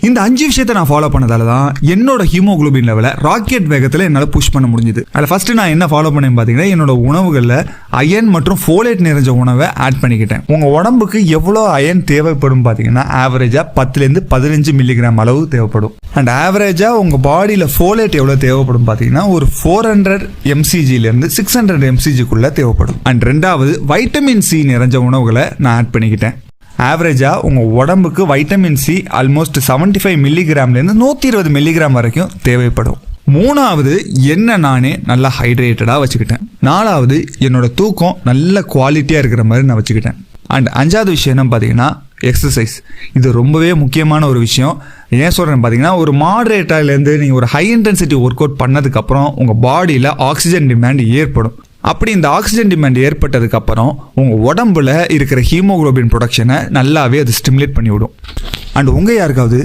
இந்த 5 விஷயத்தை நான் ஃபாலோ பண்ணதால தான் என்னோட ஹீமோகுளோபின் லெவலை ராக்கெட் வேகத்தில் என்னால் புஷ் பண்ண முடிஞ்சுது. அதில் ஃபர்ஸ்ட் நான் என்ன ஃபாலோ பண்ணேன்னு பார்த்தீங்கன்னா, என்னோட உணவுகளில் அயன் மற்றும் ஃபோலேட் நிறைஞ்ச உணவை ஆட் பண்ணிக்கிட்டேன். உங்கள் உடம்புக்கு எவ்வளோ அயன் தேவைப்படும் பார்த்தீங்கன்னா, ஆவரேஜாக 10லேருந்து 15 மில்லிகிராம் அளவு தேவைப்படும். அண்ட் ஆவரேஜாக உங்கள் பாடியில் ஃபோலேட் எவ்வளோ தேவைப்படும் பார்த்தீங்கன்னா, ஒரு 400 mcgலேருந்து 600 mcgக்குள்ளே தேவைப்படும். அண்ட் ரெண்டாவது, வைட்டமின் சி நிறைஞ்ச உணவுகளை நான் ஆட் பண்ணிக்கிட்டேன். ஆவரேஜாக உங்கள் உடம்புக்கு வைட்டமின் சி ஆல்மோஸ்ட் 75 மில்லிகிராம்லேருந்து 120 மில்லிகிராம் வரைக்கும் தேவைப்படும். மூணாவது, என்ன நானே நல்லா ஹைட்ரேட்டடாக வச்சுக்கிட்டேன். நாலாவது, என்னோட தூக்கம் நல்ல குவாலிட்டியாக இருக்கிற மாதிரி நான் வச்சுக்கிட்டேன். அண்ட் 5வது விஷயம் என்ன பார்த்தீங்கன்னா, எக்ஸசைஸ். இது ரொம்பவே முக்கியமான ஒரு விஷயம். ஏன் சொல்கிறேன்னு பார்த்தீங்கன்னா, ஒரு மாடரேட்டாலேருந்து நீங்கள் ஒரு ஹை இன்டென்சிட்டி ஒர்க் அவுட் பண்ணதுக்கப்புறம் உங்கள் பாடியில் ஆக்சிஜன் டிமாண்ட் ஏற்படும். அப்படி இந்த ஆக்சிஜன் டிமாண்ட் ஏற்பட்டதுக்கப்புறம் உங்கள் உடம்புல இருக்கிற ஹீமோகுளோபின் ப்ரொடக்ஷனை நல்லாவே அது ஸ்டிமுலேட் பண்ணி விடும். அண்ட் உங்கள் யாருக்காவது